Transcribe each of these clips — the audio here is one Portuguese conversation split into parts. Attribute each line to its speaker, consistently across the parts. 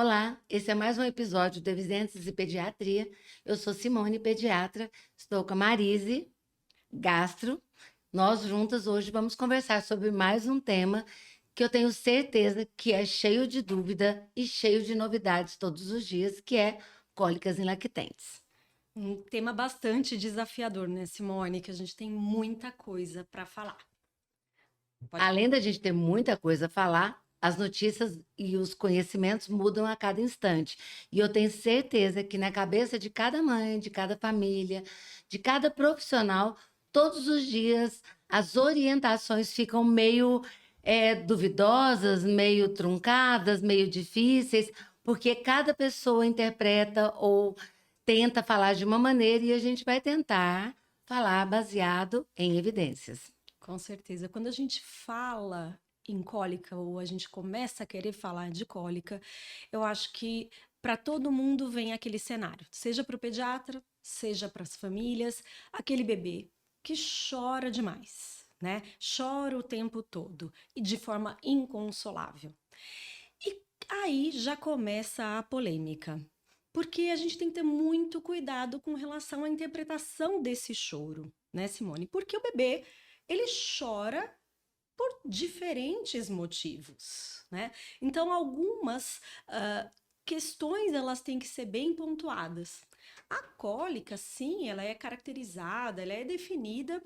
Speaker 1: Olá, esse é mais um episódio do Evidências e Pediatria. Eu sou Simone, pediatra, estou com a Marise, gastro. Nós juntas hoje vamos conversar sobre mais um tema que eu tenho certeza que é cheio de dúvida e cheio de novidades todos os dias, que é cólicas em lactentes.
Speaker 2: Um tema bastante desafiador, né, Simone? Que a gente tem muita coisa para falar. Pode falar.
Speaker 1: Além da gente ter muita coisa a falar, as notícias e os conhecimentos mudam a cada instante. E eu tenho certeza que na cabeça de cada mãe, de cada família, de cada profissional, todos os dias as orientações ficam meio duvidosas, meio truncadas, meio difíceis, porque cada pessoa interpreta ou tenta falar de uma maneira e a gente vai tentar falar baseado em evidências.
Speaker 2: Com certeza. Quando a gente fala em cólica ou a gente começa a querer falar de cólica, eu acho que para todo mundo vem aquele cenário, seja para o pediatra, seja para as famílias, aquele bebê que chora demais, né? Chora o tempo todo e de forma inconsolável. E aí já começa a polêmica, porque a gente tem que ter muito cuidado com relação à interpretação desse choro, né, Simone? Porque o bebê, ele chora por diferentes motivos, né? Então, algumas questões elas têm que ser bem pontuadas. A cólica, sim, ela é caracterizada, ela é definida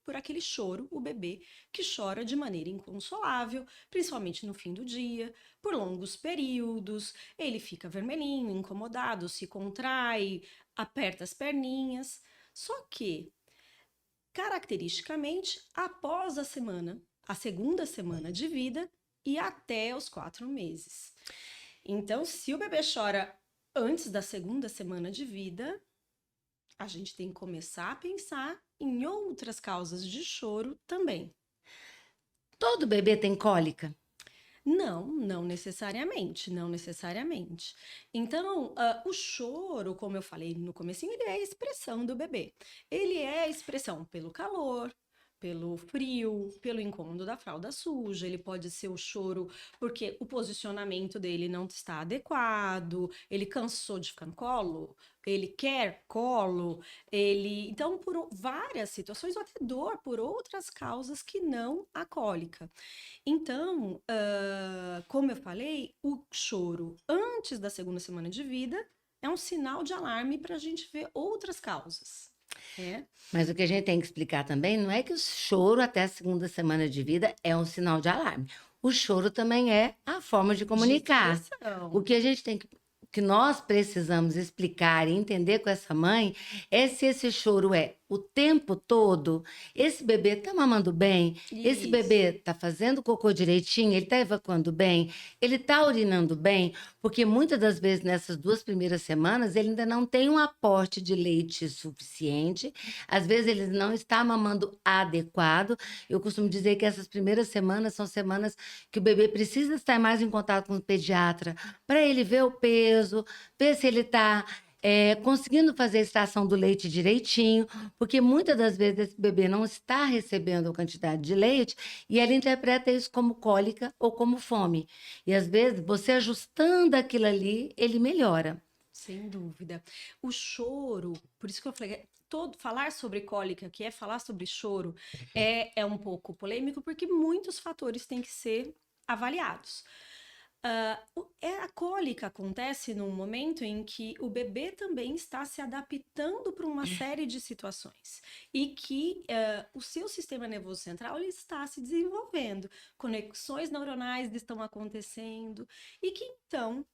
Speaker 2: por aquele choro, o bebê que chora de maneira inconsolável, principalmente no fim do dia, por longos períodos, ele fica vermelhinho, incomodado, se contrai, aperta as perninhas. Só que, caracteristicamente, após a segunda semana de vida e até os 4 meses. Então, se o bebê chora antes da segunda semana de vida, a gente tem que começar a pensar em outras causas de choro também.
Speaker 1: Todo bebê tem cólica?
Speaker 2: Não, não necessariamente, não necessariamente. Então, o choro, como eu falei no comecinho, ele é a expressão do bebê. Ele é a expressão pelo calor, pelo frio, pelo incômodo da fralda suja. Ele pode ser o choro porque o posicionamento dele não está adequado, ele cansou de ficar no colo, ele quer colo, ele... Então, por várias situações, ou até dor por outras causas que não a cólica. Então, como eu falei, o choro antes da segunda semana de vida é um sinal de alarme para a gente ver outras causas. É.
Speaker 1: Mas o que a gente tem que explicar também não é que o choro até a segunda semana de vida é um sinal de alarme. O choro também é a forma de
Speaker 2: De
Speaker 1: comunicar. O
Speaker 2: expressão.
Speaker 1: que a gente tem que nós precisamos explicar e entender com essa mãe é se esse choro é o tempo todo, esse bebê tá mamando bem, esse
Speaker 2: Isso.
Speaker 1: bebê tá fazendo cocô direitinho, ele tá evacuando bem, ele tá urinando bem, porque muitas das vezes nessas 2 primeiras semanas ele ainda não tem um aporte de leite suficiente, às vezes ele não está mamando adequado. Eu costumo dizer que essas primeiras semanas são semanas que o bebê precisa estar mais em contato com o pediatra para ele ver o peso, ver se ele está conseguindo fazer a extração do leite direitinho, porque muitas das vezes esse bebê não está recebendo a quantidade de leite e ela interpreta isso como cólica ou como fome. E às vezes você ajustando aquilo ali, ele melhora.
Speaker 2: Sem dúvida. O choro, por isso que eu falei, falar sobre cólica, que é falar sobre choro, é um pouco polêmico, porque muitos fatores têm que ser avaliados. A cólica acontece num momento em que o bebê também está se adaptando para uma série de situações e que o seu sistema nervoso central ele está se desenvolvendo, conexões neuronais estão acontecendo e que então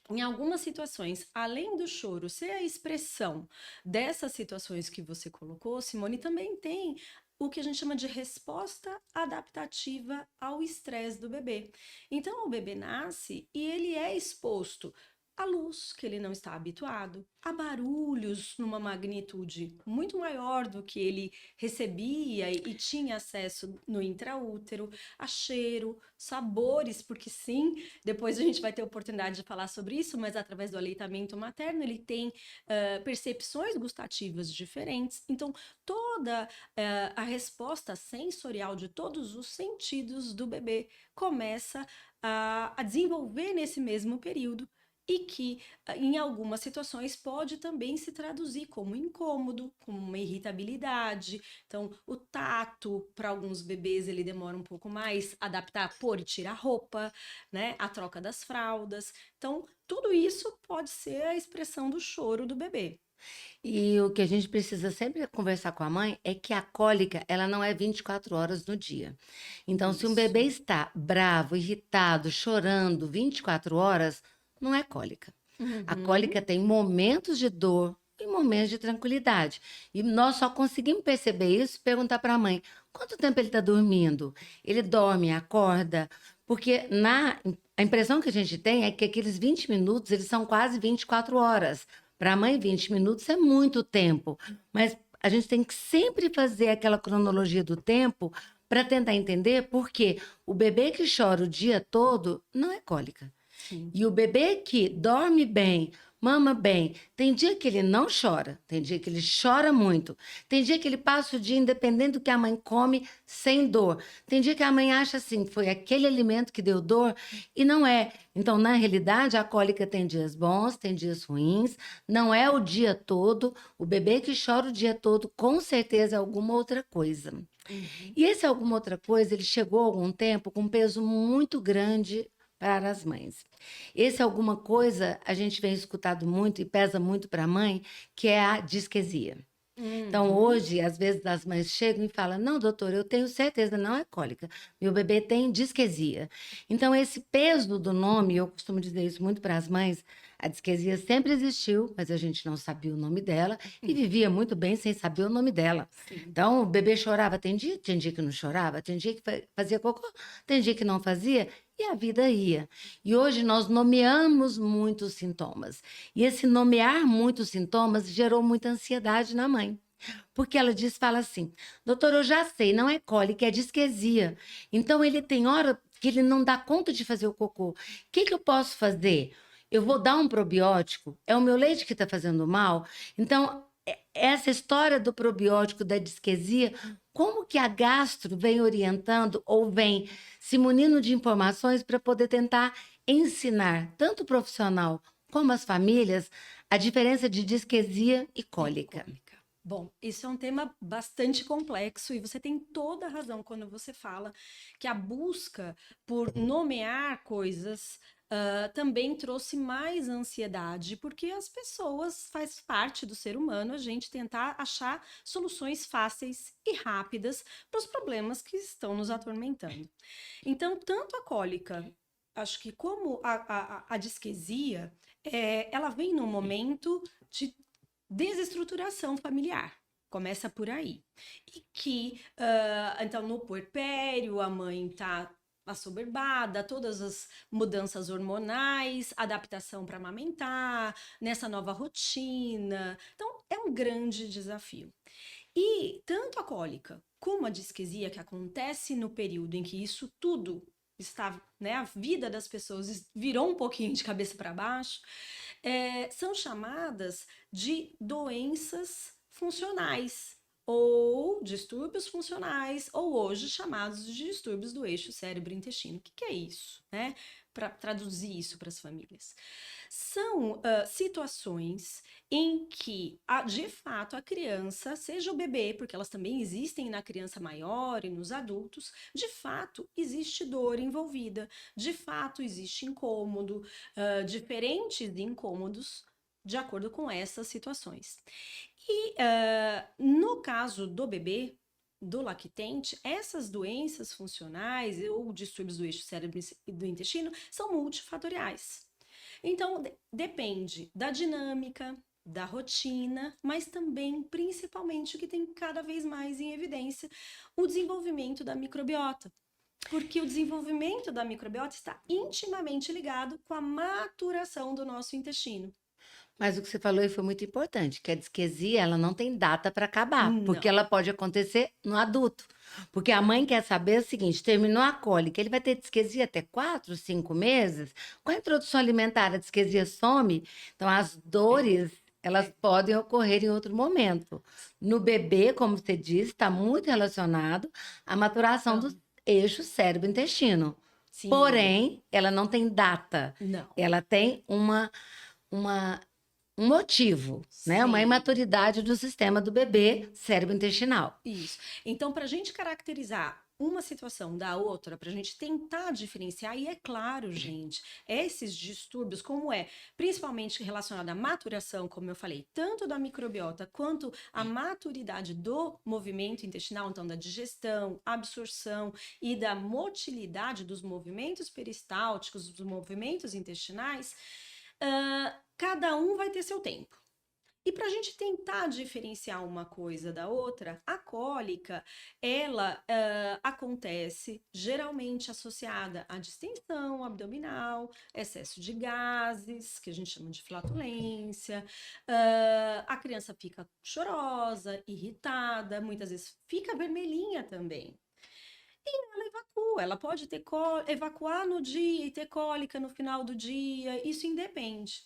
Speaker 2: em algumas situações, além do choro ser a expressão dessas situações que você colocou, Simone, também tem o que a gente chama de resposta adaptativa ao estresse do bebê. Então, o bebê nasce e ele é exposto à luz que ele não está habituado, a barulhos numa magnitude muito maior do que ele recebia e tinha acesso no intraútero, a cheiro, sabores, porque sim, depois a gente vai ter oportunidade de falar sobre isso, mas através do aleitamento materno ele tem percepções gustativas diferentes. Então, toda a resposta sensorial de todos os sentidos do bebê começa a desenvolver nesse mesmo período. e que em algumas situações pode também se traduzir como incômodo, como uma irritabilidade. Então, o tato, para alguns bebês, ele demora um pouco mais adaptar, pôr e tirar roupa, né? A troca das fraldas. Então, tudo isso pode ser a expressão do choro do bebê.
Speaker 1: E o que a gente precisa sempre conversar com a mãe é que a cólica, ela não é 24 horas no dia. Então, se um bebê
Speaker 2: Isso.
Speaker 1: está bravo, irritado, chorando 24 horas, não é cólica. A
Speaker 2: Uhum.
Speaker 1: cólica tem momentos de dor e momentos de tranquilidade. E nós só conseguimos perceber isso e perguntar para a mãe: quanto tempo ele está dormindo? Ele dorme, acorda? Porque a impressão que a gente tem é que aqueles 20 minutos, eles são quase 24 horas. Para a mãe, 20 minutos é muito tempo. Mas a gente tem que sempre fazer aquela cronologia do tempo para tentar entender por que o bebê que chora o dia todo não é cólica.
Speaker 2: Sim.
Speaker 1: E o bebê que dorme bem, mama bem, tem dia que ele não chora, tem dia que ele chora muito, tem dia que ele passa o dia independente do que a mãe come, sem dor. Tem dia que a mãe acha assim, foi aquele alimento que deu dor e não é. Então, na realidade, a cólica tem dias bons, tem dias ruins, não é o dia todo. O bebê que chora o dia todo, com certeza é alguma outra coisa.
Speaker 2: Uhum.
Speaker 1: E esse alguma outra coisa, ele chegou há algum tempo com um peso muito grande para as mães. Esse alguma coisa a gente vem escutado muito e pesa muito para a mãe, que é a disquesia. Então,
Speaker 2: Uhum.
Speaker 1: hoje, às vezes, as mães chegam e falam: não, doutor, eu tenho certeza, não é cólica. Meu bebê tem disquesia. Então, esse peso do nome, eu costumo dizer isso muito para as mães, a disquesia sempre existiu, mas a gente não sabia o nome dela e vivia muito bem sem saber o nome dela.
Speaker 2: Sim.
Speaker 1: Então, o bebê chorava, tem dia que não chorava, tem dia que fazia cocô, tem dia que não fazia, e a vida ia. E hoje nós nomeamos muitos sintomas. E esse nomear muitos sintomas gerou muita ansiedade na mãe. Porque ela diz, fala assim: doutor, eu já sei, não é cólica, é disquesia. Então ele tem hora que ele não dá conta de fazer o cocô. O que que eu posso fazer? Eu vou dar um probiótico? É o meu leite que está fazendo mal? Então, essa história do probiótico, da disquesia, como que a gastro vem orientando ou vem se munindo de informações para poder tentar ensinar tanto o profissional como as famílias a diferença de disquesia e
Speaker 2: E
Speaker 1: cólica?
Speaker 2: cômica. Bom, isso é um tema bastante complexo e você tem toda a razão quando você fala que a busca por nomear coisas também trouxe mais ansiedade, porque as pessoas faz parte do ser humano a gente tentar achar soluções fáceis e rápidas para os problemas que estão nos atormentando. Então, tanto a cólica, acho que como a disquesia, ela vem num momento de desestruturação familiar. Começa por aí. E que, então, no puerpério, a mãe está assoberbada, todas as mudanças hormonais, adaptação para amamentar, nessa nova rotina. Então, é um grande desafio. E tanto a cólica como a disquesia, que acontece no período em que isso tudo está, né, a vida das pessoas virou um pouquinho de cabeça para baixo, são chamadas de doenças funcionais ou distúrbios funcionais, ou hoje chamados de distúrbios do eixo cérebro-intestino. O que que é isso, né? Para traduzir isso para as famílias. São situações em que, de fato, a criança, seja o bebê, porque elas também existem na criança maior e nos adultos, de fato existe dor envolvida, de fato existe incômodo, diferentes incômodos de acordo com essas situações. E no caso do bebê, do lactente, essas doenças funcionais ou distúrbios do eixo cérebro e do intestino são multifatoriais. Então, depende da dinâmica, da rotina, mas também, principalmente, o que tem cada vez mais em evidência, o desenvolvimento da microbiota. Porque o desenvolvimento da microbiota está intimamente ligado com a maturação do nosso intestino.
Speaker 1: Mas o que você falou aí foi muito importante, que a disquesia, ela não tem data para acabar, porque
Speaker 2: Não.
Speaker 1: ela pode acontecer no adulto. Porque a mãe quer saber o seguinte: terminou a cólica, ele vai ter disquesia até 4, 5 meses? Com a introdução alimentar, a disquesia some, então as dores, elas podem ocorrer em outro momento. No bebê, como você disse, está muito relacionado à maturação do
Speaker 2: Então,
Speaker 1: eixo cérebro-intestino.
Speaker 2: Sim.
Speaker 1: Porém, ela não tem data.
Speaker 2: Não.
Speaker 1: Ela tem um motivo, né? Uma
Speaker 2: Sim.
Speaker 1: imaturidade do sistema do bebê cérebro-intestinal.
Speaker 2: Isso. Então, para a gente caracterizar uma situação da outra, para a gente tentar diferenciar, e é claro, gente, esses distúrbios, como principalmente relacionado à maturação, como eu falei, tanto da microbiota quanto à maturidade do movimento intestinal, então da digestão, absorção e da motilidade dos movimentos peristálticos, dos movimentos intestinais, cada um vai ter seu tempo. E para a gente tentar diferenciar uma coisa da outra, a cólica, ela acontece geralmente associada à distensão abdominal, excesso de gases, que a gente chama de flatulência, a criança fica chorosa, irritada, muitas vezes fica vermelhinha também. E ela evacua, ela pode evacuar no dia e ter cólica no final do dia, isso independe.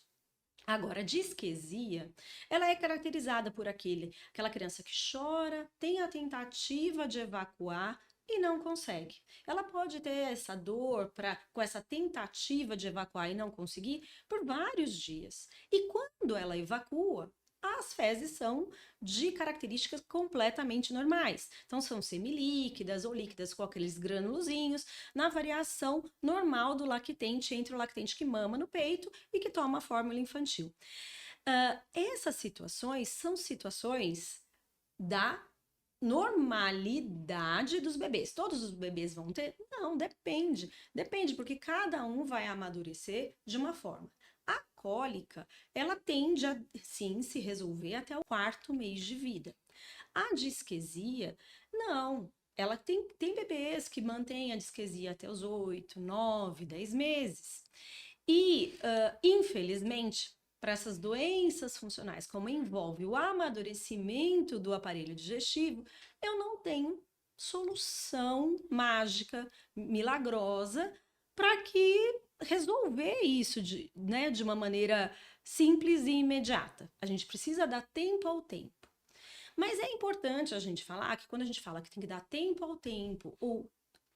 Speaker 2: Agora, a disquesia, ela é caracterizada por aquela criança que chora, tem a tentativa de evacuar e não consegue. Ela pode ter essa dor com essa tentativa de evacuar e não conseguir por vários dias. E quando ela evacua, as fezes são de características completamente normais. Então, são semilíquidas ou líquidas com aqueles granulozinhos, na variação normal do lactente, entre o lactente que mama no peito e que toma a fórmula infantil. Essas situações são situações da normalidade dos bebês. Todos os bebês vão ter? Não, depende. Depende, porque cada um vai amadurecer de uma forma. A cólica, ela tende a, sim, se resolver até o 4º mês de vida. A disquesia, não. Ela tem bebês que mantêm a disquesia até os 8, 9, 10 meses. E, infelizmente, para essas doenças funcionais, como envolve o amadurecimento do aparelho digestivo, eu não tenho solução mágica, milagrosa, para que resolver isso de uma maneira simples e imediata. A gente precisa dar tempo ao tempo. Mas é importante a gente falar que quando a gente fala que tem que dar tempo ao tempo, ou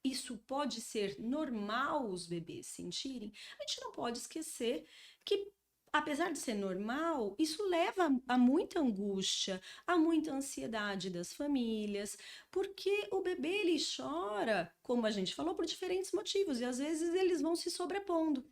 Speaker 2: isso pode ser normal os bebês sentirem, a gente não pode esquecer que, apesar de ser normal, isso leva a muita angústia, a muita ansiedade das famílias, porque o bebê ele chora, como a gente falou, por diferentes motivos, e às vezes eles vão se sobrepondo.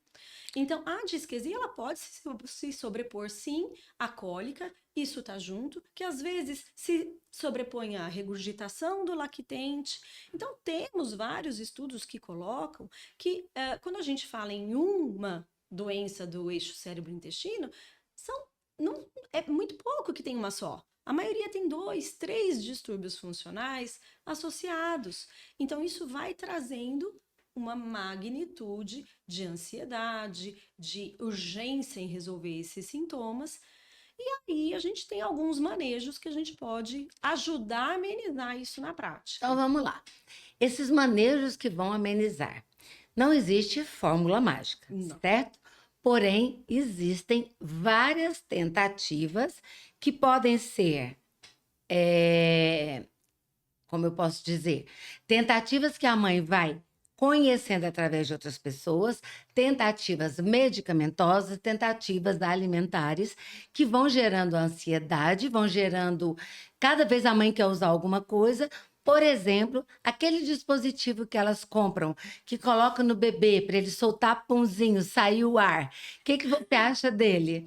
Speaker 2: Então, a disquesia ela pode se sobrepor, sim, à cólica, isso tá junto, que às vezes se sobrepõe à regurgitação do lactente. Então, temos vários estudos que colocam que, quando a gente fala em uma doença do eixo cérebro-intestino, é muito pouco que tem uma só. A maioria tem 2, 3 distúrbios funcionais associados. Então, isso vai trazendo uma magnitude de ansiedade, de urgência em resolver esses sintomas. E aí a gente tem alguns manejos que a gente pode ajudar a amenizar isso na prática.
Speaker 1: Então, vamos lá. Esses manejos que vão amenizar. Não existe fórmula mágica,
Speaker 2: Não.
Speaker 1: certo? Porém, existem várias tentativas que podem ser, como eu posso dizer, tentativas que a mãe vai conhecendo através de outras pessoas, tentativas medicamentosas, tentativas alimentares, que vão gerando ansiedade, vão gerando... Cada vez a mãe quer usar alguma coisa. Por exemplo, aquele dispositivo que elas compram, que colocam no bebê para ele soltar punzinho, sair o ar. O que você acha dele?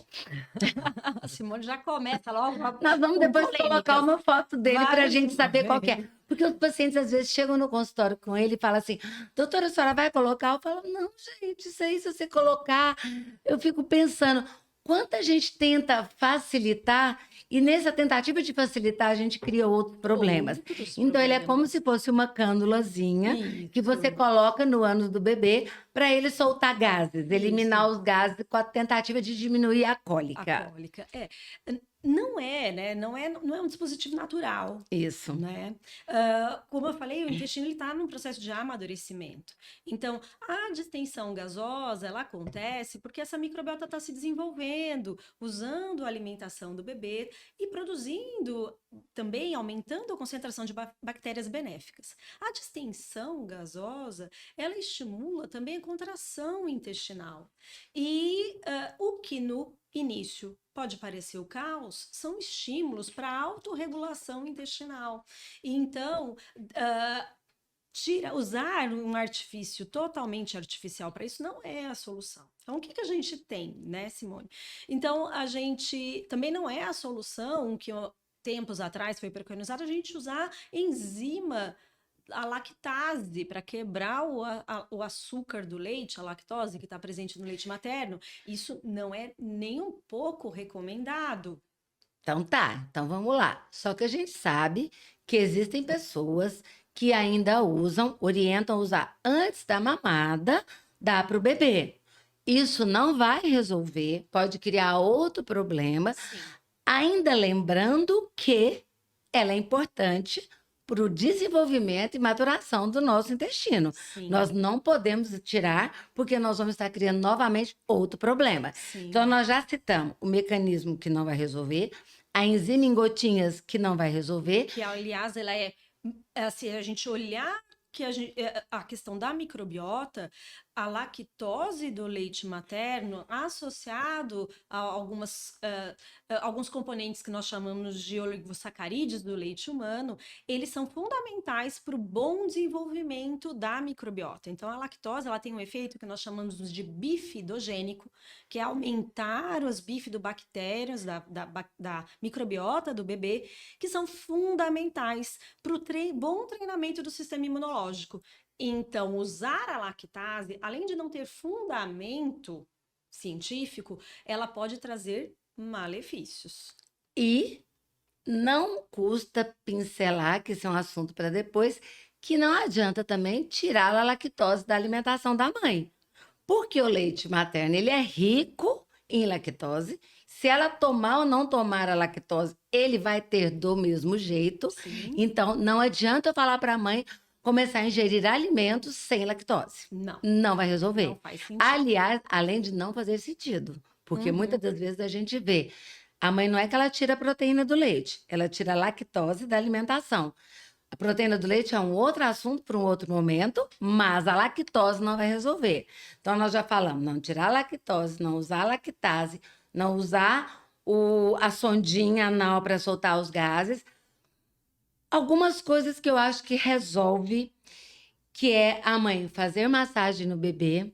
Speaker 2: A Simone já começa logo.
Speaker 1: Nós vamos depois colocar uma foto dele para a gente saber qual que é. Porque os pacientes às vezes chegam no consultório com ele e falam assim: doutora, a senhora vai colocar? Eu falo: não, gente, isso aí, se você colocar, eu fico pensando. Quanta gente tenta facilitar e nessa tentativa de facilitar a gente cria outros problemas. Então ele é como se fosse uma cânulazinha que você coloca no ânus do bebê para ele soltar gases, eliminar os gases com a tentativa de diminuir a cólica.
Speaker 2: A cólica, Não é, né? Não é um dispositivo natural,
Speaker 1: Isso.
Speaker 2: né? Como eu falei, o intestino está num processo de amadurecimento. Então, a distensão gasosa, ela acontece porque essa microbiota está se desenvolvendo, usando a alimentação do bebê e produzindo, também aumentando a concentração de bactérias benéficas. A distensão gasosa, ela estimula também a contração intestinal. E o que no início pode parecer o caos, são estímulos para a autorregulação intestinal. Então, usar um artifício totalmente artificial para isso não é a solução. Então, o que a gente tem, né, Simone? Então, a gente também não é a solução que tempos atrás foi preconizado a gente usar enzima, a lactase, para quebrar o açúcar do leite, a lactose que está presente no leite materno. Isso não é nem um pouco recomendado.
Speaker 1: Então tá, então vamos lá. Só que a gente sabe que existem pessoas que ainda orientam a usar antes da mamada, dá para o bebê. Isso não vai resolver, pode criar outro problema,
Speaker 2: Sim.
Speaker 1: ainda lembrando que ela é importante para o desenvolvimento e maturação do nosso intestino.
Speaker 2: Sim.
Speaker 1: Nós não podemos tirar, porque nós vamos estar criando novamente outro problema.
Speaker 2: Sim.
Speaker 1: Então, nós já citamos o mecanismo que não vai resolver, a enzima em gotinhas que não vai resolver.
Speaker 2: Que, aliás, ela se a gente olhar que a questão da microbiota, a lactose do leite materno associado a alguns componentes que nós chamamos de oligosacarídeos do leite humano, eles são fundamentais para o bom desenvolvimento da microbiota. Então, a lactose ela tem um efeito que nós chamamos de bifidogênico, que é aumentar os bifidobactérias da microbiota do bebê, que são fundamentais para o bom treinamento do sistema imunológico. Então, usar a lactase, além de não ter fundamento científico, ela pode trazer malefícios.
Speaker 1: E não custa pincelar, que isso é um assunto para depois, que não adianta também tirar a lactose da alimentação da mãe. Porque o leite materno, ele é rico em lactose. Se ela tomar ou não tomar a lactose, ele vai ter do mesmo jeito.
Speaker 2: Sim.
Speaker 1: Então, não adianta eu falar para a mãe começar a ingerir alimentos sem lactose.
Speaker 2: Não.
Speaker 1: Não vai resolver.
Speaker 2: Não faz sentido.
Speaker 1: Aliás, além de não fazer sentido. Porque muitas das vezes a gente vê, a mãe não é que ela tira a proteína do leite, ela tira a lactose da alimentação. A proteína do leite é um outro assunto para um outro momento, mas a lactose não vai resolver. Então, nós já falamos, não tirar a lactose, não usar a lactase, não usar a sondinha anal para soltar os gases. Algumas coisas que eu acho que resolve, que é a mãe fazer massagem no bebê,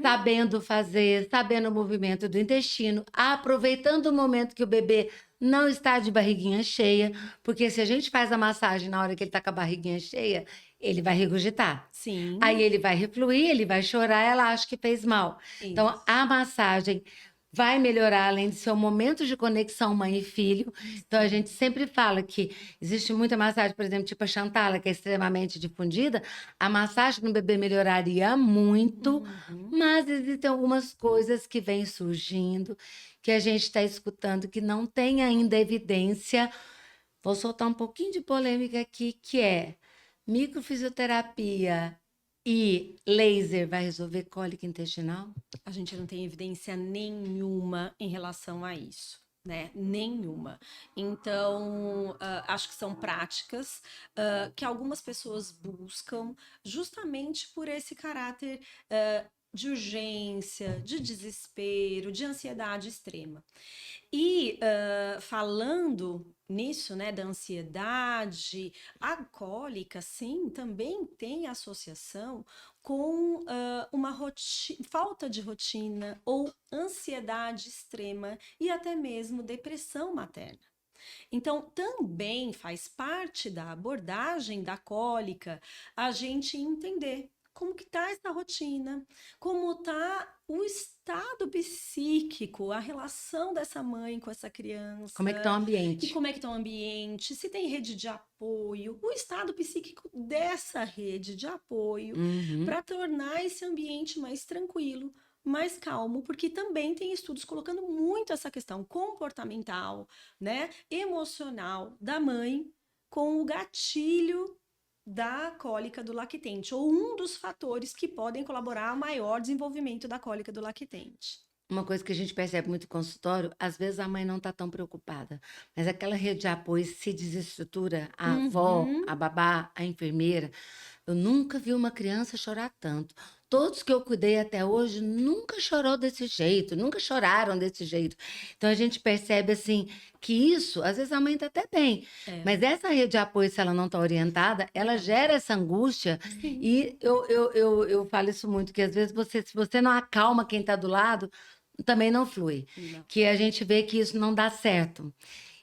Speaker 1: sabendo fazer, sabendo o movimento do intestino, aproveitando o momento que o bebê não está de barriguinha cheia, porque se a gente faz a massagem na hora que ele está com a barriguinha cheia, ele vai regurgitar.
Speaker 2: Sim.
Speaker 1: Aí ele vai refluir, ele vai chorar, ela acha que fez mal.
Speaker 2: Isso.
Speaker 1: Então, a massagem vai melhorar, além de ser um momento de conexão mãe e filho. Então, a gente sempre fala que existe muita massagem, por exemplo, tipo a Chantala, que é extremamente difundida. A massagem no bebê melhoraria muito, mas existem algumas coisas que vêm surgindo, que a gente está escutando, que não tem ainda evidência. Vou soltar um pouquinho de polêmica aqui, que é microfisioterapia e laser vai resolver cólica intestinal?
Speaker 2: A gente não tem evidência nenhuma em relação a isso, né? Nenhuma. Então, acho que são práticas que algumas pessoas buscam justamente por esse caráter de urgência, de desespero, de ansiedade extrema. E falando nisso, né, da ansiedade, a cólica, sim, também tem associação com uma falta de rotina ou ansiedade extrema e até mesmo depressão materna. Então, também faz parte da abordagem da cólica a gente entender como que tá essa rotina, como tá o estado psíquico, a relação dessa mãe com essa criança.
Speaker 1: Como é que tá o ambiente?
Speaker 2: E como é que tá o ambiente, se tem rede de apoio, o estado psíquico dessa rede de apoio, para tornar esse ambiente mais tranquilo, mais calmo, porque também tem estudos colocando muito essa questão comportamental, né, emocional da mãe com o gatilho da cólica do lactente, ou um dos fatores que podem colaborar ao maior desenvolvimento da cólica do lactente.
Speaker 1: Uma coisa que a gente percebe muito no consultório, às vezes a mãe não está tão preocupada, mas aquela rede de apoio se desestrutura, a avó,
Speaker 2: Uhum.
Speaker 1: a babá, a enfermeira. Eu nunca vi uma criança chorar tanto. Todos que eu cuidei até hoje nunca chorou desse jeito, nunca choraram desse jeito. Então a gente percebe assim que isso, às vezes a mãe está até bem,
Speaker 2: É,
Speaker 1: mas essa rede de apoio, se ela não está orientada, ela
Speaker 2: verdade.
Speaker 1: gera essa angústia.
Speaker 2: Sim.
Speaker 1: E eu falo isso muito, que às vezes se você não acalma quem está do lado, também não flui.
Speaker 2: Não.
Speaker 1: Que a gente vê que isso não dá certo.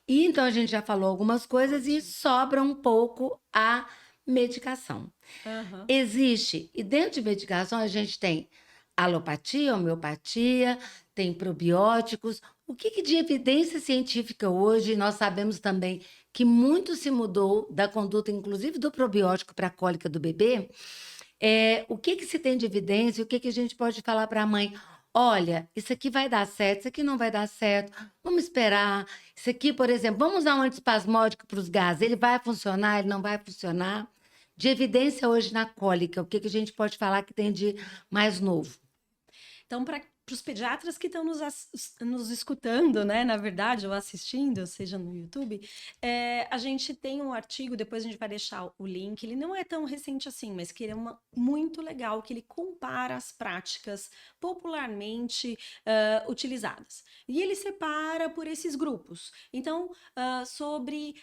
Speaker 1: E então a gente já falou algumas coisas e sobra um pouco a medicação.
Speaker 2: Aham.
Speaker 1: Existe, e dentro de medicação a gente tem alopatia, homeopatia, tem probióticos. O que, que de evidência científica hoje nós sabemos também que muito se mudou da conduta, inclusive do probiótico para a cólica do bebê? O que, que se tem de evidência? O que, que a gente pode falar para a mãe? Olha, isso aqui vai dar certo, isso aqui não vai dar certo. Vamos esperar. Isso aqui, por exemplo, vamos usar um antiespasmódico para os gases. Ele vai funcionar, ele não vai funcionar? De evidência hoje na cólica, o que, que a gente pode falar que tem de mais novo?
Speaker 2: Então, para os pediatras que estão nos escutando, né, na verdade, ou assistindo, seja no YouTube, a gente tem um artigo, depois a gente vai deixar o link, ele não é tão recente assim, mas que ele é muito legal, que ele compara as práticas popularmente utilizadas. E ele separa por esses grupos. Então, sobre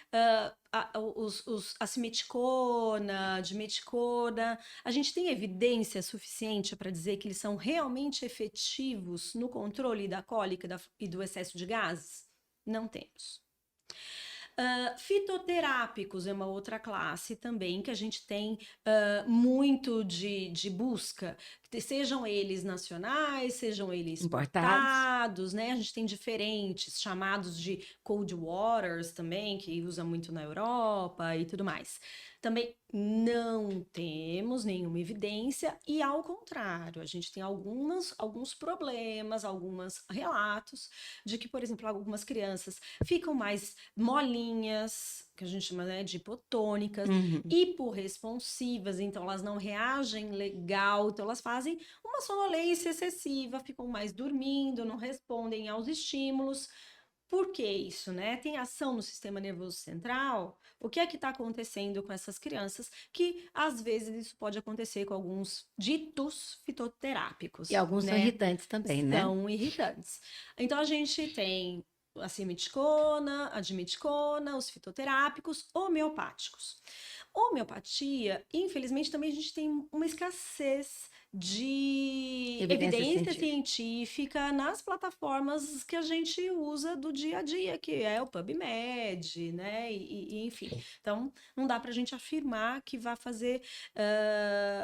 Speaker 2: a simeticona, dimeticona, a gente tem evidência suficiente para dizer que eles são realmente efetivos no controle da cólica e do excesso de gases? Não temos. Fitoterápicos é uma outra classe também que a gente tem muito de busca, sejam eles nacionais, sejam eles
Speaker 1: Importados?
Speaker 2: importados, né? A gente tem diferentes, chamados de cold waters também, que usa muito na Europa e tudo mais. Também não temos nenhuma evidência e, ao contrário, a gente tem alguns problemas, alguns relatos de que, por exemplo, algumas crianças ficam mais molinhas, que a gente chama, né, de hipotônicas,
Speaker 1: Uhum.
Speaker 2: hiporresponsivas, então elas não reagem legal, então elas fazem uma sonolência excessiva, ficam mais dormindo, não respondem aos estímulos. Por que isso, né? Tem ação no sistema nervoso central? O que é que está acontecendo com essas crianças? Que às vezes isso pode acontecer com alguns ditos fitoterápicos,
Speaker 1: E alguns são
Speaker 2: né?
Speaker 1: irritantes também, né?
Speaker 2: São irritantes. Então a gente tem a simeticona, a dimeticona, os fitoterápicos homeopáticos. Homeopatia, infelizmente, também a gente tem uma escassez de
Speaker 1: Evidência
Speaker 2: evidência
Speaker 1: científica.
Speaker 2: científica nas plataformas que a gente usa do dia a dia, que é o PubMed, né? Enfim. Então, não dá para a gente afirmar que vai fazer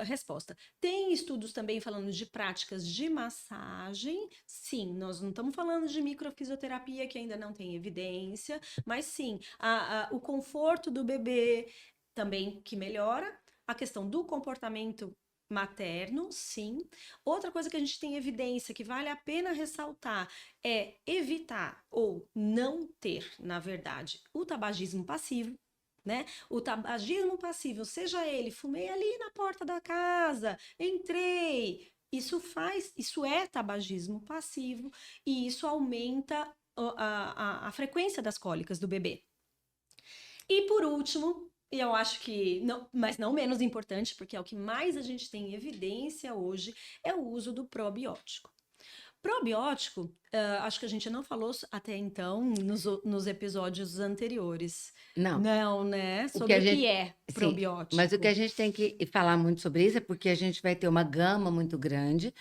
Speaker 2: resposta. Tem estudos também falando de práticas de massagem. Sim, nós não estamos falando de microfisioterapia, que ainda não tem evidência, mas sim, o conforto do bebê também que melhora, a questão do comportamento materno, sim. Outra coisa que a gente tem evidência que vale a pena ressaltar é evitar ou não ter, na verdade, o tabagismo passivo, né? O tabagismo passivo, seja ele, fumei ali na porta da casa, entrei, isso é tabagismo passivo e isso aumenta a frequência das cólicas do bebê. E por último, e eu acho que, não, mas não menos importante, porque é o que mais a gente tem evidência hoje, é o uso do probiótico. Probiótico, acho que a gente não falou até então nos episódios anteriores.
Speaker 1: Não.
Speaker 2: Não, né?
Speaker 1: O que
Speaker 2: Sobre
Speaker 1: a
Speaker 2: o que
Speaker 1: gente.
Speaker 2: é
Speaker 1: Sim,
Speaker 2: probiótico.
Speaker 1: mas o que a gente tem que falar muito sobre isso é porque a gente vai ter uma gama muito grande.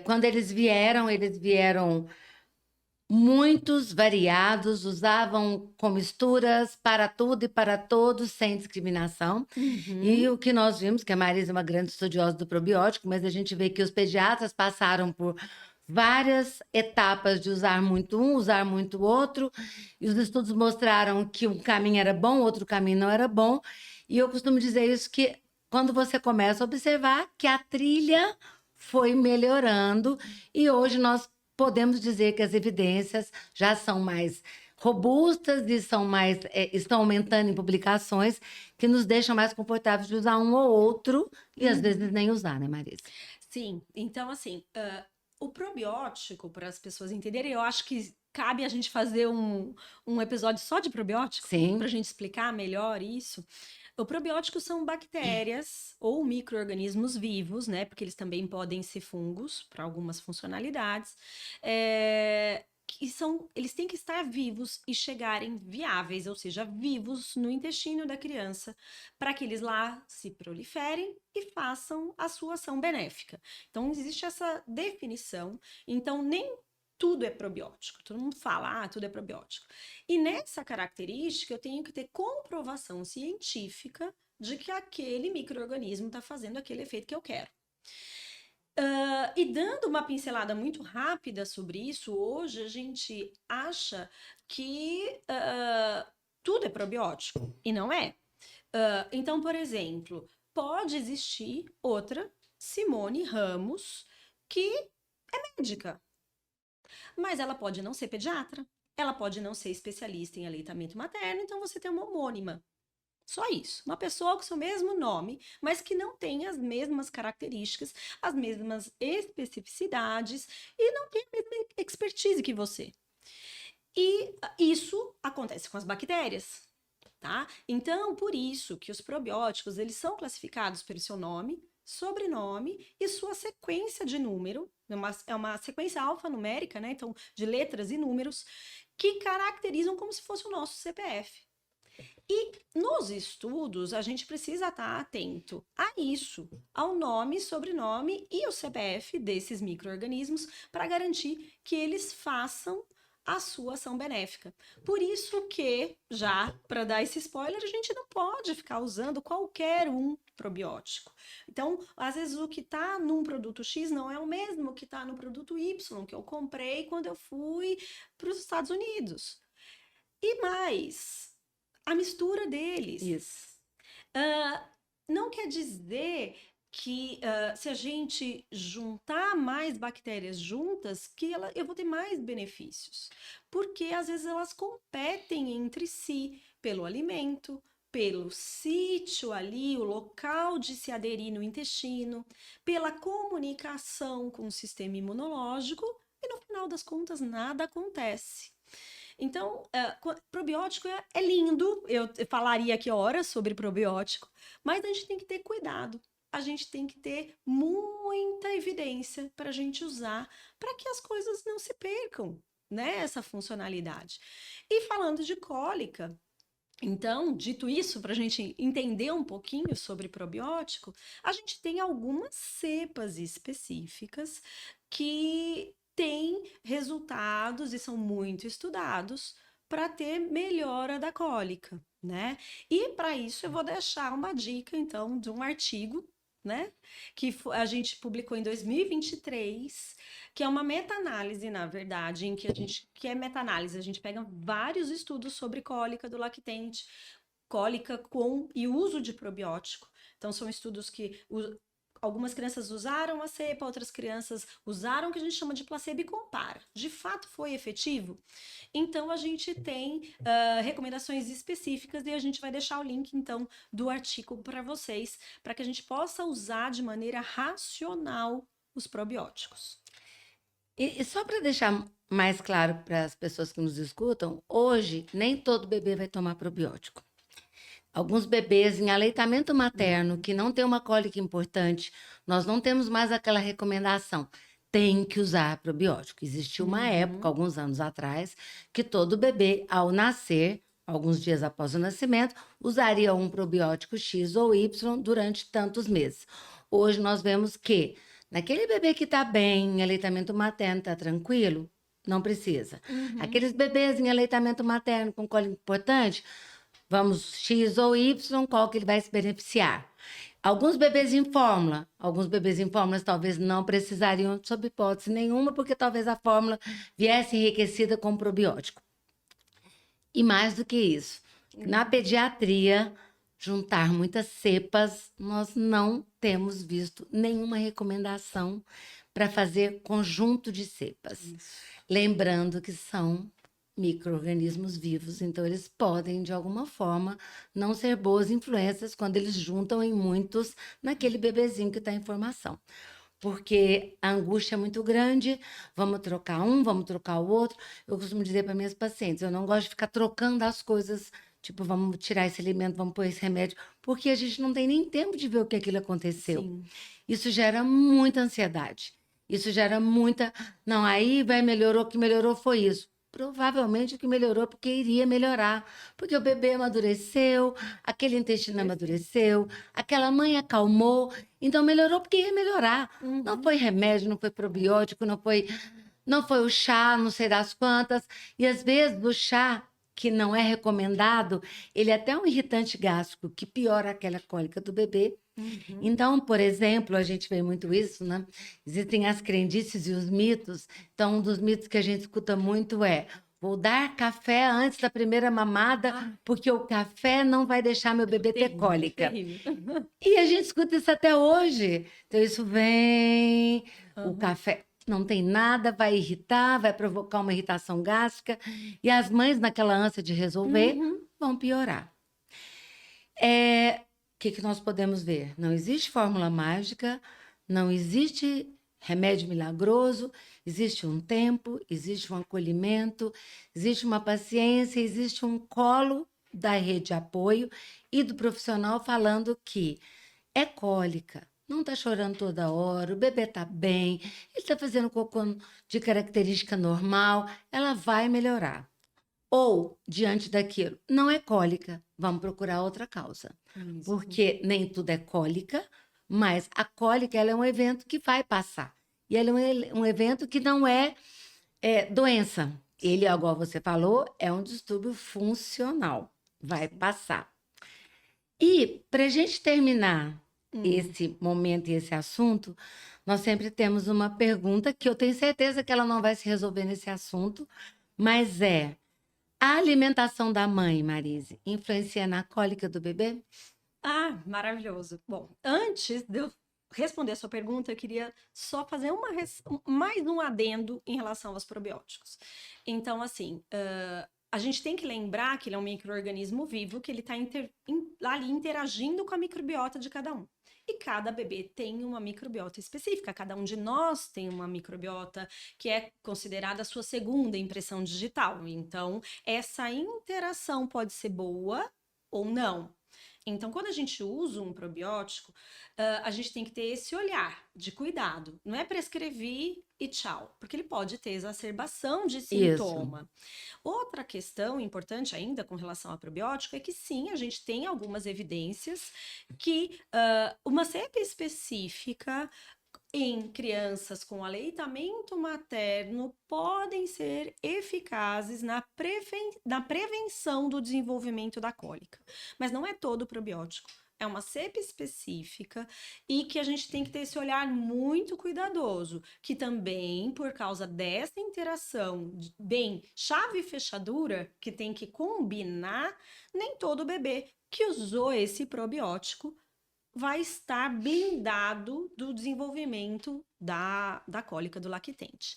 Speaker 1: Quando eles vieram muitos, variados, usavam comisturas para tudo e para todos, sem discriminação. E
Speaker 2: Uhum.
Speaker 1: o que nós vimos, que a Marisa é uma grande estudiosa do probiótico, mas a gente vê que os pediatras passaram por várias etapas de usar muito um, usar muito o outro, e os estudos mostraram que um caminho era bom, outro caminho não era bom. E eu costumo dizer isso que quando você começa a observar que a trilha foi melhorando e hoje nós podemos dizer que as evidências já são mais robustas e estão aumentando em publicações que nos deixam mais confortáveis de usar um ou outro e às vezes nem usar, né, Marisa?
Speaker 2: Sim, então assim, o probiótico, para as pessoas entenderem, eu acho que cabe a gente fazer um episódio só de probiótico,
Speaker 1: Sim.
Speaker 2: para a gente explicar melhor isso. O probiótico são bactérias ou micro-organismos vivos, né? Porque eles também podem ser fungos para algumas funcionalidades. Eles têm que estar vivos e chegarem viáveis, ou seja, vivos no intestino da criança, para que eles lá se proliferem e façam a sua ação benéfica. Então, existe essa definição. Então, nem tudo é probiótico. Todo mundo fala, tudo é probiótico. E nessa característica, eu tenho que ter comprovação científica de que aquele micro-organismo está fazendo aquele efeito que eu quero. E dando uma pincelada muito rápida sobre isso, hoje a gente acha que tudo é probiótico, e não é. Então, por exemplo, pode existir outra Simone Ramos que é médica, mas ela pode não ser pediatra, ela pode não ser especialista em aleitamento materno, então você tem uma homônima. Só isso. Uma pessoa com o seu mesmo nome, mas que não tem as mesmas características, as mesmas especificidades e não tem a mesma expertise que você. E isso acontece com as bactérias, tá? Então, por isso que os probióticos, eles são classificados pelo seu nome, sobrenome e sua sequência de número. É uma sequência alfanumérica, né? Então, de letras e números, que caracterizam como se fosse o nosso CPF. E nos estudos, a gente precisa estar atento a isso, ao nome, sobrenome e o CPF desses micro-organismos para garantir que eles façam a sua ação benéfica. Por isso que, já para dar esse spoiler, a gente não pode ficar usando qualquer um probiótico. Então, às vezes o que está num produto X não é o mesmo que está no produto Y, que eu comprei quando eu fui para os Estados Unidos. E mais, a mistura deles.
Speaker 1: Isso.
Speaker 2: Não quer dizer que se a gente juntar mais bactérias juntas, que eu vou ter mais benefícios. Porque às vezes elas competem entre si pelo alimento, pelo sítio ali, o local de se aderir no intestino, pela comunicação com o sistema imunológico, e no final das contas nada acontece. Então, probiótico é lindo, eu falaria aqui horas sobre probiótico, mas a gente tem que ter cuidado, a gente tem que ter muita evidência para a gente usar, para que as coisas não se percam, né, essa funcionalidade. E falando de cólica, então, dito isso, para a gente entender um pouquinho sobre probiótico, a gente tem algumas cepas específicas que têm resultados e são muito estudados para ter melhora da cólica, né? E para isso eu vou deixar uma dica, então, de um artigo, né? Que a gente publicou em 2023, que é uma meta-análise, na verdade, que é meta-análise, a gente pega vários estudos sobre cólica do lactente, cólica com e uso de probiótico. Então, são estudos que algumas crianças usaram a cepa, outras crianças usaram o que a gente chama de placebo e compara. De fato, foi efetivo? Então, a gente tem recomendações específicas e a gente vai deixar o link, então, do artigo para vocês, para que a gente possa usar de maneira racional os probióticos.
Speaker 1: E só para deixar mais claro para as pessoas que nos escutam, hoje nem todo bebê vai tomar probiótico. Alguns bebês em aleitamento materno que não tem uma cólica importante, nós não temos mais aquela recomendação. Tem que usar probiótico. Existiu uma época, alguns anos atrás, que todo bebê, ao nascer, alguns dias após o nascimento, usaria um probiótico X ou Y durante tantos meses. Hoje nós vemos que naquele bebê que está bem, em aleitamento materno, está tranquilo, não precisa. Aqueles bebês em aleitamento materno com cólica importante, vamos X ou Y, qual que ele vai se beneficiar? Alguns bebês em fórmula talvez não precisariam, sob hipótese nenhuma, porque talvez a fórmula viesse enriquecida com probiótico. E mais do que isso, na pediatria, juntar muitas cepas, nós não temos visto nenhuma recomendação para fazer conjunto de cepas.
Speaker 2: Isso.
Speaker 1: Lembrando que são micro-organismos vivos, então eles podem, de alguma forma, não ser boas influências quando eles juntam em muitos naquele bebezinho que está em formação. Porque a angústia é muito grande, vamos trocar um, vamos trocar o outro. Eu costumo dizer para minhas pacientes, eu não gosto de ficar trocando as coisas, tipo, vamos tirar esse alimento, vamos pôr esse remédio, porque a gente não tem nem tempo de ver o que aquilo aconteceu.
Speaker 2: Sim.
Speaker 1: Isso gera muita ansiedade. Isso gera muita. Não, aí vai, melhorou, o que melhorou foi isso. Provavelmente o que melhorou porque iria melhorar. Porque o bebê amadureceu, aquele intestino amadureceu, aquela mãe acalmou. Então melhorou porque ia melhorar. Não foi remédio, não foi probiótico, não foi o chá, não sei das quantas. E às vezes o chá que não é recomendado, ele é até um irritante gástrico que piora aquela cólica do bebê. Então, por exemplo, a gente vê muito isso, né? Existem as crendices e os mitos. Então, um dos mitos que a gente escuta muito é: vou dar café antes da primeira mamada, porque o café não vai deixar meu bebê ter cólica.
Speaker 2: Terrível.
Speaker 1: E a gente escuta isso até hoje. Então, isso vem, o café não tem nada, vai irritar, vai provocar uma irritação gástrica, e as mães, naquela ânsia de resolver, vão piorar. O que nós podemos ver? Não existe fórmula mágica, não existe remédio milagroso, existe um tempo, existe um acolhimento, existe uma paciência, existe um colo da rede de apoio e do profissional falando que é cólica, não está chorando toda hora, o bebê está bem, ele está fazendo cocô de característica normal, ela vai melhorar. Ou, diante daquilo, não é cólica, vamos procurar outra causa. Porque nem tudo é cólica, mas a cólica ela é um evento que vai passar. E ela é um evento que não é, doença. Ele, igual você falou, é um distúrbio funcional. Vai passar. E, para a gente terminar esse momento e esse assunto, nós sempre temos uma pergunta que eu tenho certeza que ela não vai se resolver nesse assunto, mas a alimentação da mãe, Marise, influencia na cólica do bebê?
Speaker 2: Ah, maravilhoso. Bom, antes de eu responder a sua pergunta, eu queria só fazer mais um adendo em relação aos probióticos. Então, assim, a gente tem que lembrar que ele é um micro-organismo vivo, que ele está ali interagindo com a microbiota de cada um. E cada bebê tem uma microbiota específica, cada um de nós tem uma microbiota que é considerada a sua segunda impressão digital. Então, essa interação pode ser boa ou não. Então, quando a gente usa um probiótico, a gente tem que ter esse olhar de cuidado. Não é prescrever e tchau, porque ele pode ter exacerbação de sintoma. Outra questão importante ainda com relação ao probiótico é que sim, a gente tem algumas evidências que uma cepa específica em crianças com aleitamento materno podem ser eficazes na prevenção do desenvolvimento da cólica. Mas não é todo probiótico. É uma cepa específica e que a gente tem que ter esse olhar muito cuidadoso, que também, por causa dessa interação bem chave e fechadura, que tem que combinar, nem todo bebê que usou esse probiótico vai estar blindado do desenvolvimento da cólica do lactente.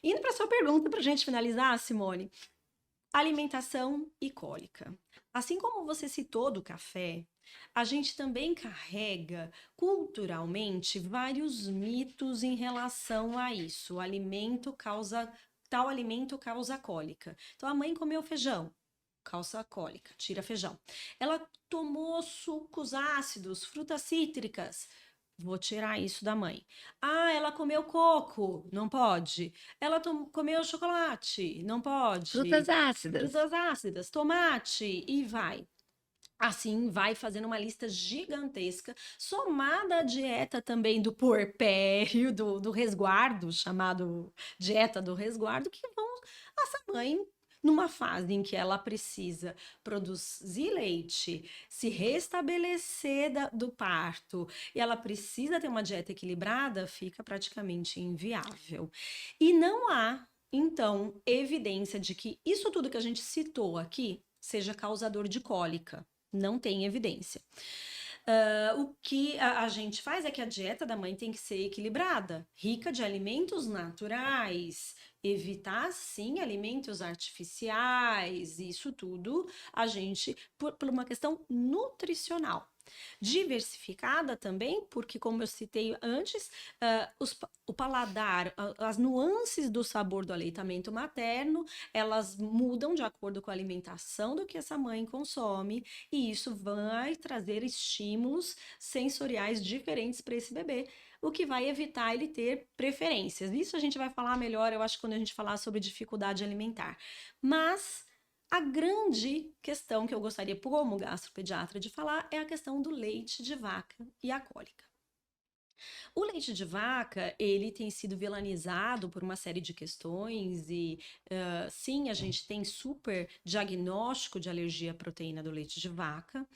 Speaker 2: Indo para a sua pergunta, para a gente finalizar, Simone, alimentação e cólica. Assim como você citou do café, a gente também carrega culturalmente vários mitos em relação a isso. Tal alimento causa cólica. Então a mãe comeu feijão, causa cólica, tira feijão. Ela tomou sucos ácidos, frutas cítricas, vou tirar isso da mãe. Ah, ela comeu coco, não pode. Ela comeu chocolate, não pode.
Speaker 1: Frutas ácidas.
Speaker 2: Frutas ácidas, tomate e vai. Assim, vai fazendo uma lista gigantesca, somada à dieta também do puerpério, do resguardo, chamado dieta do resguardo, que vão essa mãe numa fase em que ela precisa produzir leite, se restabelecer do parto, e ela precisa ter uma dieta equilibrada, fica praticamente inviável. E não há, então, evidência de que isso tudo que a gente citou aqui seja causador de cólica. não tem evidência. O que a gente faz é que a dieta da mãe tem que ser equilibrada, rica de alimentos naturais, evitar sim alimentos artificiais, isso tudo a gente, por uma questão nutricional. Diversificada também, porque, como eu citei antes, o paladar, as nuances do sabor do aleitamento materno, elas mudam de acordo com a alimentação do que essa mãe consome, e isso vai trazer estímulos sensoriais diferentes para esse bebê, o que vai evitar ele ter preferências. Isso a gente vai falar melhor, eu acho, quando a gente falar sobre dificuldade alimentar. Mas a grande questão que eu gostaria, como gastropediatra, de falar é a questão do leite de vaca e a cólica. O leite de vaca, ele tem sido vilanizado por uma série de questões e, sim, a gente tem super diagnóstico de alergia à proteína do leite de vaca,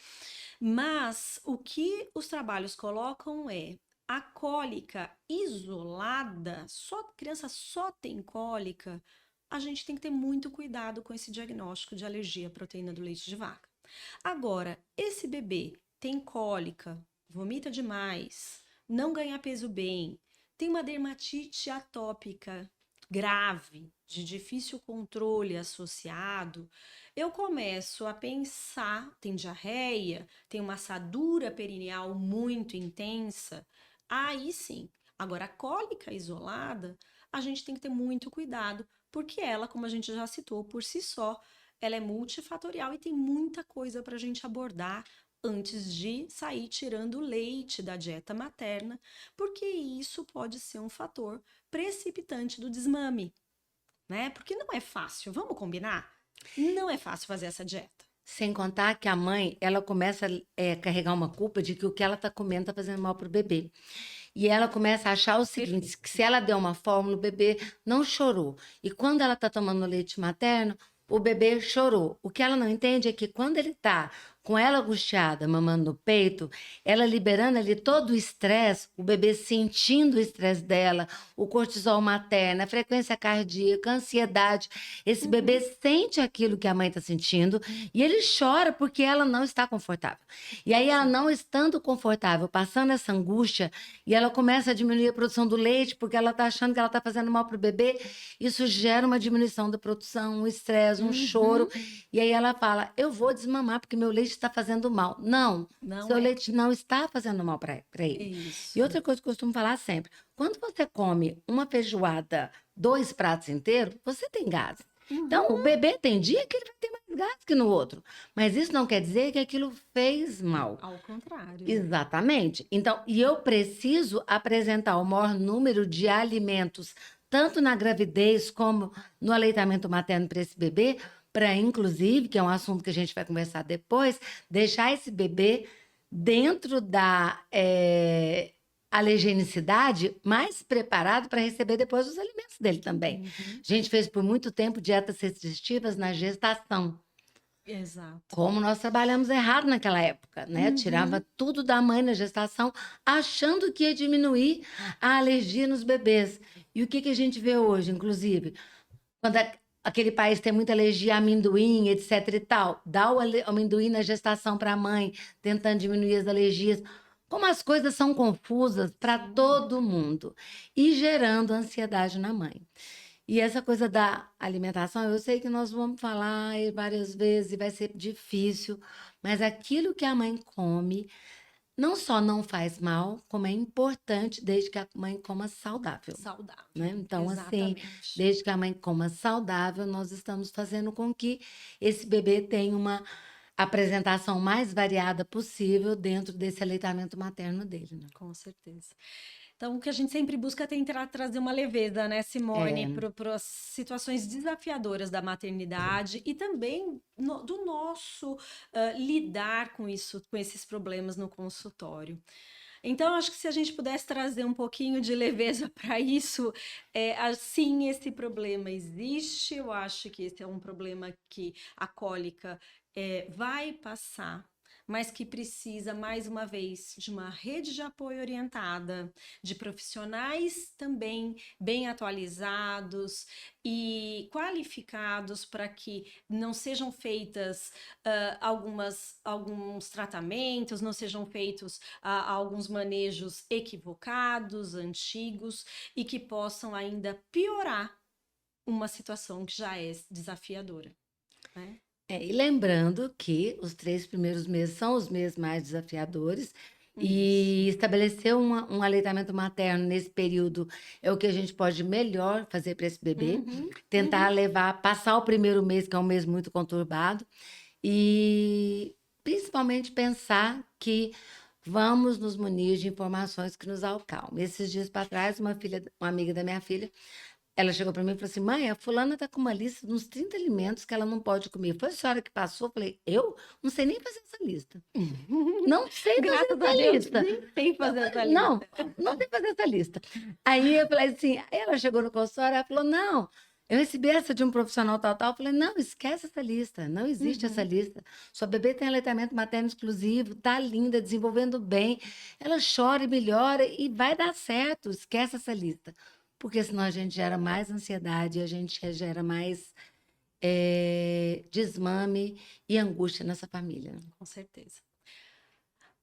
Speaker 2: mas o que os trabalhos colocam é a cólica isolada, só criança só tem cólica, a gente tem que ter muito cuidado com esse diagnóstico de alergia à proteína do leite de vaca. Agora, esse bebê tem cólica, vomita demais, não ganha peso bem, tem uma dermatite atópica grave, de difícil controle associado, eu começo a pensar, tem diarreia, tem uma assadura perineal muito intensa, aí sim. Agora, a cólica isolada, a gente tem que ter muito cuidado, porque ela, como a gente já citou, por si só, ela é multifatorial e tem muita coisa para a gente abordar antes de sair tirando o leite da dieta materna, porque isso pode ser um fator precipitante do desmame, né? Porque não é fácil, vamos combinar? Não é fácil fazer essa dieta.
Speaker 1: Sem contar que a mãe, ela começa a carregar uma culpa de que o que ela tá comendo tá fazendo mal pro bebê. E ela começa a achar o seguinte, que se ela deu uma fórmula, o bebê não chorou. E quando ela tá tomando leite materno, o bebê chorou. O que ela não entende é que quando ele tá com ela angustiada, mamando no peito, ela liberando ali todo o estresse, o bebê sentindo o estresse dela, o cortisol materno, a frequência cardíaca, a ansiedade. Esse bebê sente aquilo que a mãe está sentindo e ele chora porque ela não está confortável. E aí, ela não estando confortável, passando essa angústia, e ela começa a diminuir a produção do leite porque ela está achando que ela está fazendo mal para o bebê, isso gera uma diminuição da produção, um estresse, um choro. E aí ela fala: eu vou desmamar porque meu leite está fazendo mal. Não,
Speaker 2: Não
Speaker 1: seu
Speaker 2: é.
Speaker 1: leite não está fazendo mal para ele.
Speaker 2: Isso.
Speaker 1: E outra coisa que eu costumo falar sempre: quando você come uma feijoada, 2 pratos inteiros, você tem gás. Então, o bebê tem dia que ele vai ter mais gás que no outro. Mas isso não quer dizer que aquilo fez mal.
Speaker 2: Ao contrário.
Speaker 1: Exatamente. Então, e eu preciso apresentar o maior número de alimentos, tanto na gravidez como no aleitamento materno para esse bebê, para, inclusive, que é um assunto que a gente vai conversar depois, deixar esse bebê dentro da alergenicidade mais preparado para receber depois os alimentos dele também. A gente fez por muito tempo dietas restritivas na gestação.
Speaker 2: Exato.
Speaker 1: Como nós trabalhamos errado naquela época, né? Tirava tudo da mãe na gestação, achando que ia diminuir a alergia nos bebês. E o que a gente vê hoje, inclusive? Quando aquele país tem muita alergia a amendoim, etc e tal, dá o amendoim na gestação para a mãe, tentando diminuir as alergias. Como as coisas são confusas para todo mundo e gerando ansiedade na mãe. E essa coisa da alimentação, eu sei que nós vamos falar várias vezes e vai ser difícil, mas aquilo que a mãe come não só não faz mal, como é importante desde que a mãe coma saudável,
Speaker 2: Saudável.
Speaker 1: né? Então, assim,
Speaker 2: Exatamente.
Speaker 1: desde que a mãe coma saudável, nós estamos fazendo com que esse bebê tenha uma apresentação mais variada possível dentro desse aleitamento materno dele, né?
Speaker 2: Com certeza. Então, o que a gente sempre busca é tentar trazer uma leveza, né, Simone, para as situações desafiadoras da maternidade e também do nosso lidar com isso, com esses problemas no consultório. Então, acho que se a gente pudesse trazer um pouquinho de leveza para isso, assim, esse problema existe. Eu acho que esse é um problema que a cólica vai passar, mas que precisa, mais uma vez, de uma rede de apoio orientada, de profissionais também bem atualizados e qualificados para que não sejam feitas alguns tratamentos, não sejam feitos alguns manejos equivocados, antigos, e que possam ainda piorar uma situação que já é desafiadora, né?
Speaker 1: E lembrando que os 3 primeiros meses são os meses mais desafiadores, e estabelecer um aleitamento materno nesse período é o que a gente pode melhor fazer para esse bebê. Tentar passar o primeiro mês, que é um mês muito conturbado, e principalmente pensar que vamos nos munir de informações que nos acalmem. Esses dias para trás, uma amiga da minha filha, ela chegou para mim e falou assim: mãe, a fulana tá com uma lista de uns 30 alimentos que ela não pode comer. Foi a senhora que passou? Eu falei: eu não sei nem fazer essa lista. Não sei fazer
Speaker 2: Graças a
Speaker 1: essa
Speaker 2: Deus,
Speaker 1: lista.
Speaker 2: nem sei fazer essa
Speaker 1: Não,
Speaker 2: lista.
Speaker 1: não sei fazer essa lista. Aí eu falei assim, aí ela chegou no consultório, ela falou: não, eu recebi essa de um profissional tal. Eu falei: não, esquece essa lista, não existe essa lista. Sua bebê tem aleitamento materno exclusivo, tá linda, desenvolvendo bem. Ela chora e melhora e vai dar certo, esquece essa lista. Porque senão a gente gera mais ansiedade, a gente gera mais desmame e angústia nessa família.
Speaker 2: Com certeza.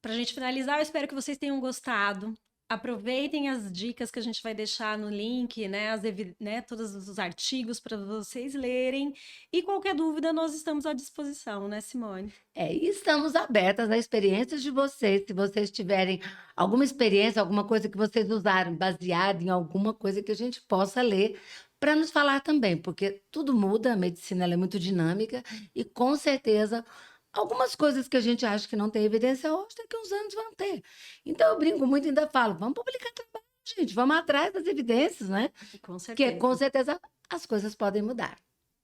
Speaker 2: Para a gente finalizar, eu espero que vocês tenham gostado. Aproveitem as dicas que a gente vai deixar no link, né, todos os artigos para vocês lerem. E qualquer dúvida, nós estamos à disposição, né, Simone?
Speaker 1: E estamos abertas às experiências de vocês. Se vocês tiverem alguma experiência, alguma coisa que vocês usaram, baseada em alguma coisa que a gente possa ler, para nos falar também, porque tudo muda, a medicina ela é muito dinâmica e com certeza algumas coisas que a gente acha que não tem evidência hoje, daqui a uns anos vão ter. Então eu brinco muito e ainda falo: vamos publicar trabalho, gente, vamos atrás das evidências, né?
Speaker 2: Com
Speaker 1: Porque
Speaker 2: certeza.
Speaker 1: com certeza as coisas podem mudar.